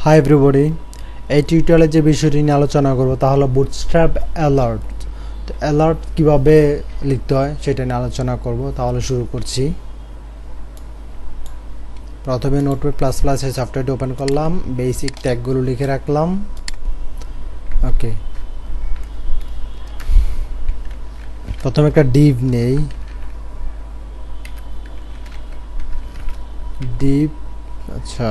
Hi everybody, এই টিউটোরিয়ালে যে বিষয়টি নিয়ে আলোচনা করব তা হলো বুটস্ট্র্যাপ অ্যালার্ট। তো অ্যালার্ট কীভাবে লিখতে হয় সেটা নিয়ে আলোচনা করব। তাহলে শুরু করছি। প্রথমে নোটপ্যাড প্লাস প্লাস এই সফটওয়্যারটি ওপেন করলাম, বেসিক ট্যাগগুলো লিখে রাখলাম। ওকে, প্রথমে একটা ডিভ নেই, ডিভ। আচ্ছা,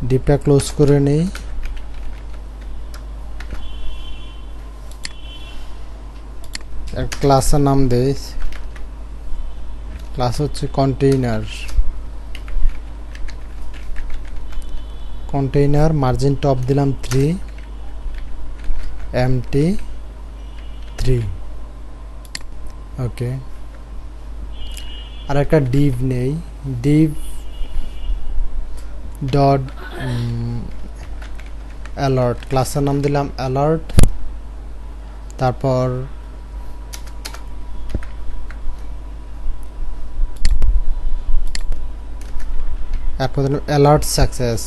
ডিপটা ক্লোজ করে নেই। ক্লাসের নাম দেই, ক্লাস হচ্ছে কন্টেইনার। কন্টেইনার মার্জিন টপ দিলাম 3, এমটি 3। ওকে, আর একটা ডিভ নেই, ডিভ ডট অ্যালার্ট, ক্লাসের নাম দিলাম অ্যালার্ট। তারপর দিলাম alert success,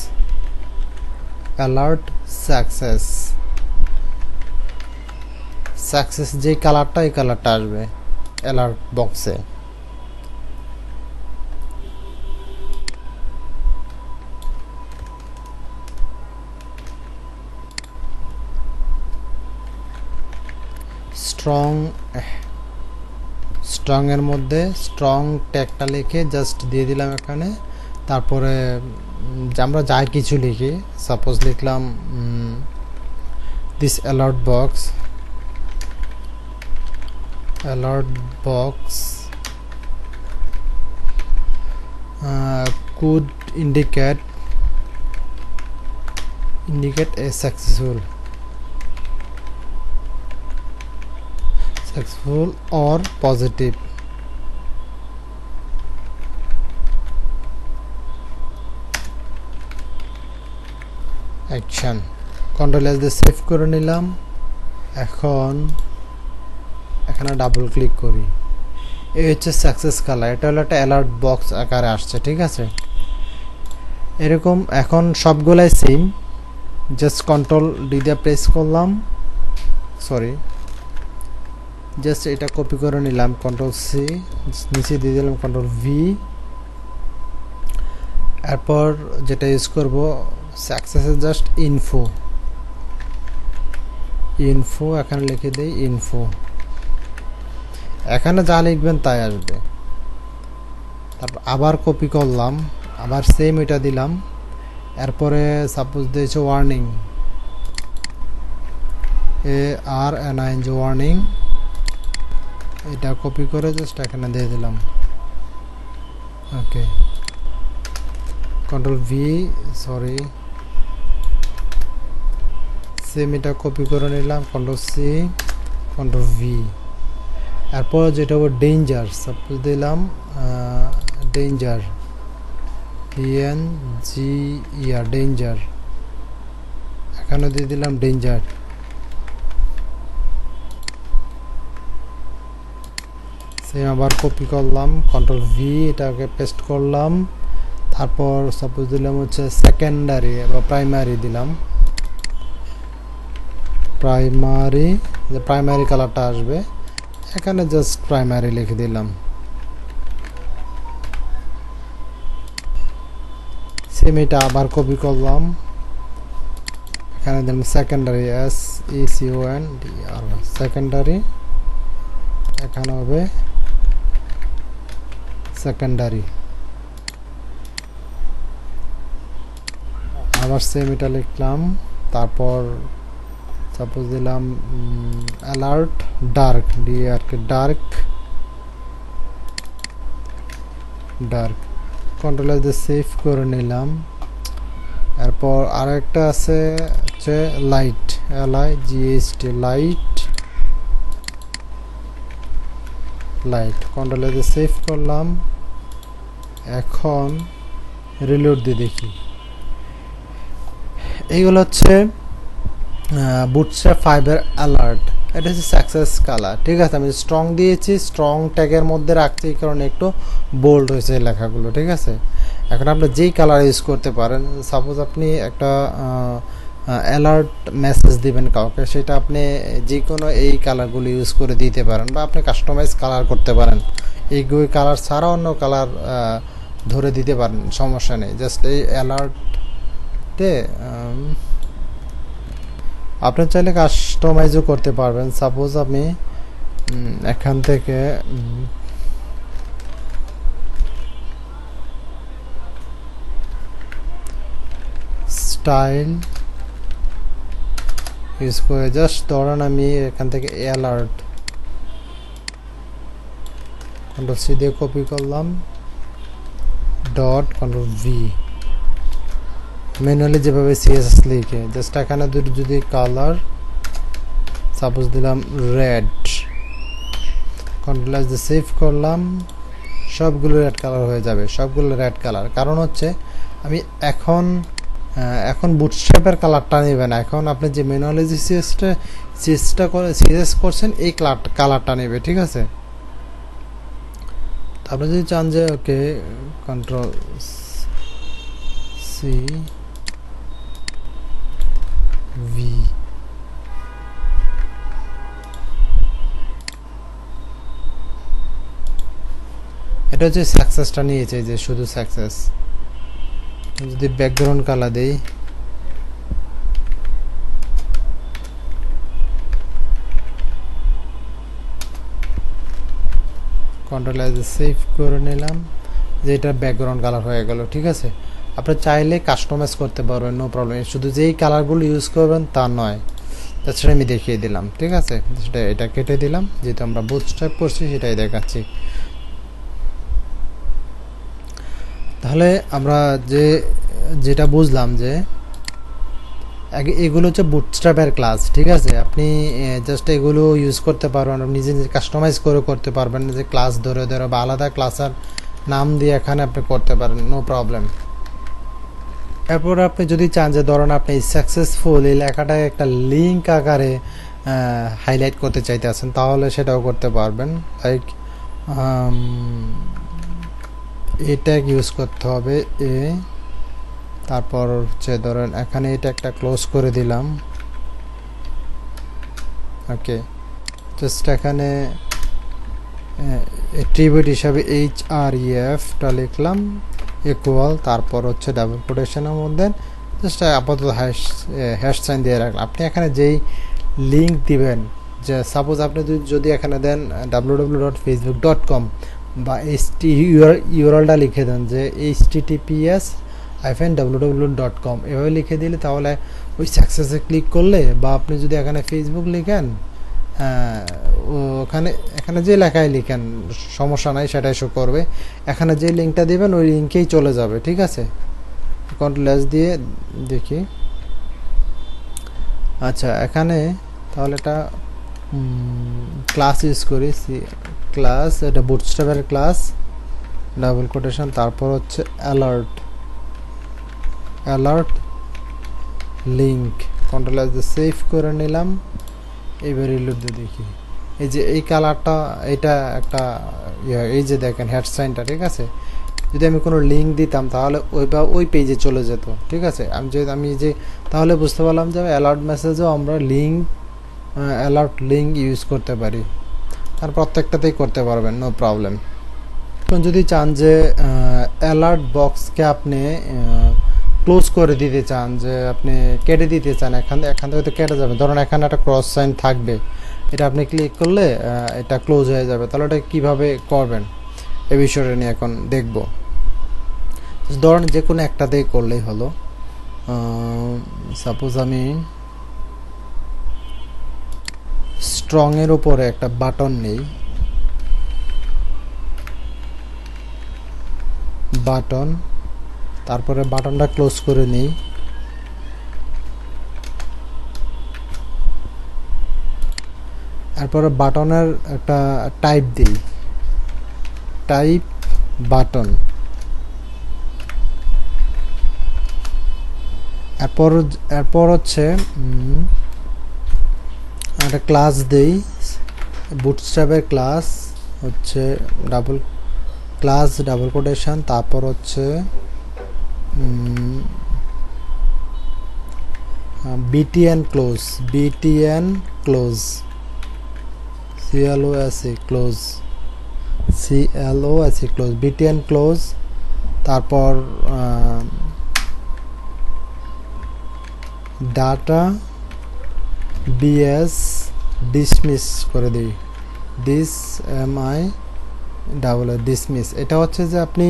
alert success. Success যে কালারটা, এই কালারটা আসবে অ্যালার্ট বক্সে। স্ট্রং এর মধ্যে স্ট্রং ট্যাগটা লিখে জাস্ট দিয়ে দিলাম এখানে। তারপরে আমরা যা কিছু লিখি, সাপোজ লিখলাম this alert box could indicate a successful or positive action। Control S দিয়ে সেভ করে নিলাম। এখন এখানে ডাবল ক্লিক করি। এই হচ্ছে সাকসেস কালার, এটা হলো একটা অ্যালার্ট বক্স আকারে আসছে। ঠিক আছে, এরকম এখন সবগুলাই সেম। জাস্ট কন্ট্রোল ডি দিয়ে প্রেস করলাম, সরি, জাস্ট এটা কপি করে নিলাম, কন্ট্রোল সি, নিচে দিয়ে দিলাম কন্ট্রোল ভি। এরপর যেটা ইউজ করব সাকসেসের জাস্ট ইনফো এখানে লিখে দেই ইনফো। এখানে যা লিখবেন তাই আসবে। তারপর আবার কপি করলাম, আবার সেম এটা দিলাম। এরপরে সাপোজ দিয়েছে ওয়ার্নিং, ARNING ওয়ার্নিং, এটা কপি করে জাস্ট এখানে দিয়ে দিলাম। ওকে, কন্ট্রোল ভি, সরি, সেম এটা কপি করে নিলাম, কন্ট্রোল সি, কন্ট্রোল ভি। এরপর যেটা হবে ডেঞ্জার, সাপোজ দিলাম ডেঞ্জার, DNGER, ডেঞ্জার, এখানে দিয়ে দিলাম ডেঞ্জার। সেম আবার কপি করলাম, কন্ট্রোল ভি, এটাকে পেস্ট করলাম। তারপর সাপোজ দিলাম হচ্ছে সেকেন্ডারি বা প্রাইমারি দিলাম, প্রাইমারি কালারটা আসবে। এখানে জাস্ট প্রাইমারি লিখে দিলাম। সেম এটা আবার কপি করলাম, এখানে দিলাম সেকেন্ডারি, SECONDARY, সেকেন্ডারি, এখানে হবে সেকেন্ডারি। আবার সেম এটা লিখলাম। তারপর সাপোজ দিলাম alert dark, dark, control S দিয়ে সেভ করে নিলাম। এরপর আরেকটা আছে হচ্ছে light, LIGHT, light, control S দিয়ে সেভ করলাম। এখন রিলোড দিয়ে দেখি। এইগুলো হচ্ছে বুটস্ট্র্যাপ 5 এর অ্যালার্ট। এটা হচ্ছে সাকসেস কালার, ঠিক আছে। আমি স্ট্রং দিয়েছি, স্ট্রং ট্যাগের মধ্যে রাখছি এই কারণে একটু বোল্ড হয়েছে লেখাগুলো, ঠিক আছে। এখন আপনি যেই কালার ইউজ করতে পারেন, সাপোজ আপনি একটা অ্যালার্ট মেসেজ দিবেন কাউকে, সেটা আপনি যে কোনো এই কালারগুলো ইউজ করে দিতে পারেন, বা আপনি কাস্টমাইজ কালার করতে পারেন। এইগুলো কালার ছাড়া অন্য কালার ধরে দিতে পারেন, সমস্যা নেই। জাস্ট এই অ্যালার্টে আপনি চাইলে কাস্টমাইজও করতে পারবেন। সাপোজ আমি এখান থেকে স্টাইল ইউজ করে জাস্ট ধরেন আমি এখান থেকে অ্যালার্ট কন্ট্রোল সি দিয়ে কপি করলাম, ডট কন্ট্রোল ভি, ম্যানুয়ালি যেভাবে সিএসএস লিখে জাস্ট এখানে দুটো যদি কালার সাপোজ দিলাম রেড, কন্ট্রোল এস দিয়ে সেভ করলাম, সবগুলো রেড কালার হয়ে যাবে, সবগুলো রেড কালার। কারণ হচ্ছে আমি এখন বুটস্ট্র্যাপের কালারটা নেবেন না, এখন আপনি যে ম্যানুয়ালি যে সিএসএস করছেন এই কালারটা নেবে, ঠিক আছে। আপনি যদি চান যে ওকে কন্ট্রোল সি ভি, এটা হচ্ছে সাকসেসটা নিয়েছে, যে শুধু সাকসেস। যদি ব্যাকগ্রাউন্ড কালার দেই, কন্ট্রোল এস সেভ করে নিলাম, যে এটা ব্যাকগ্রাউন্ড কালার হয়ে গেল, ঠিক আছে। আপনি চাইলে কাস্টমাইজ করতে পারবেন, নো প্রবলেম। শুধু যেই কালারগুলো ইউজ করবেন তা নয়, তাছাড়া আমি দেখিয়ে দিলাম, ঠিক আছে। সেটা এটা কেটে দিলাম, যেহেতু আমরা বুটস্ট্র্যাপ করছি সেটাই দেখাচ্ছি। তাহলে আমরা যেটা বুঝলাম যে এগুলো হচ্ছে বুটস্ট্র্যাপের ক্লাস, ঠিক আছে। আপনি জাস্ট এগুলো ইউজ করতে পারবেন, আপনি নিজে নিজে কাস্টমাইজ করে করতে পারবেন, যে ক্লাস ধরে ধরে বা আলাদা ক্লাসের নাম দিয়ে এখানে আপনি করতে পারেন, নো প্রবলেম। এরপর আপনি যদি চান যে ধরেন আপনি সাকসেসফুল এই লেখাটাকে একটা লিঙ্ক আকারে হাইলাইট করতে চাইতেছেন, তাহলে সেটাও করতে পারবেন। লাইক এ ট্যাগ ইউজ করতে হবে, তারপর হচ্ছে ধরেন এখানে এটা একটা ক্লোজ করে দিলাম, ওকে। জাস্ট এখানে অ্যাট্রিবিউট হিসাবে HREFটা লিখলাম, ইকুয়াল, তারপর হচ্ছে ডাবল কোটেশনের মধ্যে জাস্ট আপাতত হ্যাশ সাইন দিয়ে রাখলাম। আপনি এখানে যেই লিঙ্ক দিবেন, যে সাপোজ আপনি যদি এখানে দেন www.facebook.com বা ইউআরএলটা লিখে দেন যে https://www.com, এভাবে লিখে দিলে তাহলে ওই সাকসেসে ক্লিক করলে, বা আপনি যদি এখানে ফেসবুক লিখেন, এখানে যে লেখায় লিখেন সমস্যা নাই, সেটাই শো করবে। এখানে যে লিঙ্কটা দিবেন ওই লিঙ্কেই চলে যাবে, ঠিক আছে। কন্ট্রোল এস দিয়ে দেখি, আচ্ছা এখানে তাহলে এটা ক্লাস ইউজ করি, ক্লাস, এটা বুটস্ট্র্যাপের ক্লাস, ডাবল কোটেশন, তারপর হচ্ছে অ্যালার্ট লিঙ্ক, কন্ট্রোল এস দিয়ে সেভ করে নিলাম। এইবার রিলোড দিয়ে দেখি, এই যে এই কালারটা, এটা একটা এই যে দেখেন হেড সাইনটা, ঠিক আছে। যদি আমি কোনো লিঙ্ক দিতাম তাহলে ওই পেজে চলে যেত, ঠিক আছে। আমি যে তাহলে বুঝতে পারলাম যে অ্যালার্ট মেসেজও আমরা অ্যালার্ট লিঙ্ক ইউজ করতে পারি, আর প্রত্যেকটাতেই করতে পারবেন, নো প্রবলেম। এখন যদি চান যে অ্যালার্ট বক্সকে আপনি ক্লোজ করে দিতে চান, যে আপনি কেটে দিতে চান, এখান থেকে তো কেটে যাবে। ধরুন এখানে একটা ক্রস সাইন থাকবে, এটা আপনি ক্লিক করলে এটা ক্লোজ হয়ে যাবে। তাহলে এটা কীভাবে করবেন এ বিষয়টা নিয়ে এখন দেখব। ধরুন যে কোনো একটাতেই করলেই হলো। সাপোজ আমি স্ট্রংয়ের উপরে একটা বাটন নেই, বাটন, তারপরে বাটনটা ক্লোজ করে নিই, তারপরে বাটনের একটা টাইপ দিই, টাইপ বাটন। এরপর হচ্ছে একটা ক্লাস দেই, বুটস্ট্র্যাপের ক্লাস হচ্ছে ডাবল ক্লাস ডাবল কোটেশন, তারপর হচ্ছে BTN close, BTN close, CLOSE close, CLOSE close, BTN close, তারপর ডাটা বিএস ডিসমিস করে দিই, ডিসমিস। এটা হচ্ছে যে আপনি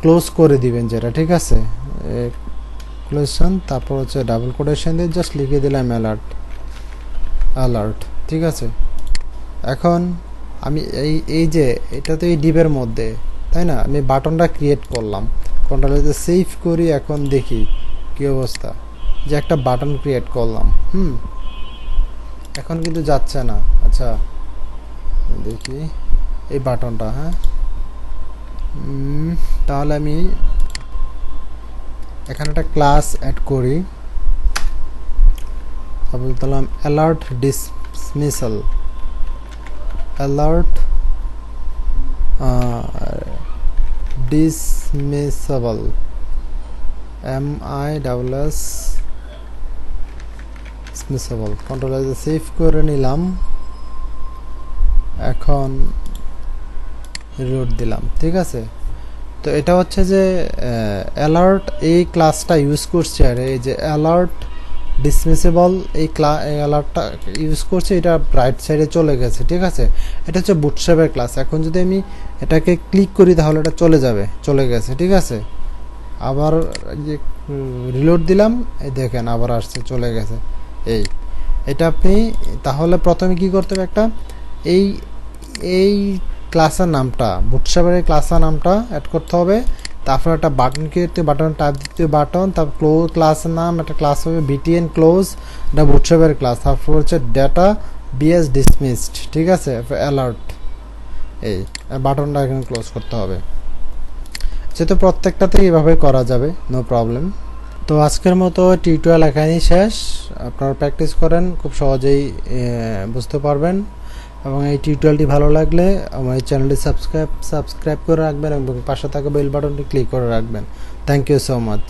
ক্লোজ করে দিবেন যেটা, ঠিক আছে, ক্লোজেশন, তারপর হচ্ছে ডাবল কোটেশন দিয়ে জাস্ট লিখে দিলাম অ্যালার্ট, ঠিক আছে। এখন আমি এই যে এটা তো এই ডিপের মধ্যে, তাই না, আমি বাটনটা ক্রিয়েট করলাম, কন্ট্রোল সেভ করি, এখন দেখি কি অবস্থা, যে একটা বাটন ক্রিয়েট করলাম, এখন কিন্তু যাচ্ছে না। আচ্ছা দেখি এই বাটনটা, হ্যাঁ, তাহলে আমি এখানে একটা ক্লাস অ্যাড করি, তারপর দিলাম alert dismissal, alert dismissible, MISS dismissible, control save করে নিলাম, এখন রিলোড দিলাম, ঠিক আছে। তো এটা হচ্ছে যে অ্যালার্ট এই ক্লাসটা ইউজ করছে, আর এই যে অ্যালার্ট ডিসমিসেবল এই অ্যালার্টটা ইউজ করছে, এটা রাইট সাইডে চলে গেছে, ঠিক আছে। এটা হচ্ছে বুটস্ট্র্যাপের ক্লাস। এখন যদি আমি এটাকে ক্লিক করি তাহলে এটা চলে গেছে, ঠিক আছে। আবার যে রিলোড দিলাম, এই দেখেন আবার আসছে, চলে গেছে। এটা আপনি তাহলে প্রথমে কি করতে হবে, একটা এই ক্লাসের নামটা, বুটস্ট্র্যাপের ক্লাসের নামটা অ্যাড করতে হবে, তারপর একটা বাটন ক্রিয়েট, বাটন টাইপ দিতে বাটন, তারপর ক্লোজ ক্লাসের নাম, একটা ক্লাস হবে বিটিএন ক্লোজ, এটা বুটস্ট্র্যাপের ক্লাস, তারপর হচ্ছে ডাটা বিএস ডিসমিসড, ঠিক আছে, অ্যালার্ট, এই বাটনটা এখানে ক্লোজ করতে হবে। যেহেতু প্রত্যেকটাতেই এভাবে করা যাবে, নো প্রবলেম। তো আজকের মতো টিউটোরিয়াল এখানেই শেষ। আপনারা প্র্যাকটিস করেন, খুব সহজেই বুঝতে পারবেন। এবং এই টিউটোরিয়ালটি ভালো লাগলে আমার এই চ্যানেলটি সাবস্ক্রাইব করে রাখবেন এবং পাশে থাকা বেল বাটনটি ক্লিক করে রাখবেন। Thank you so much.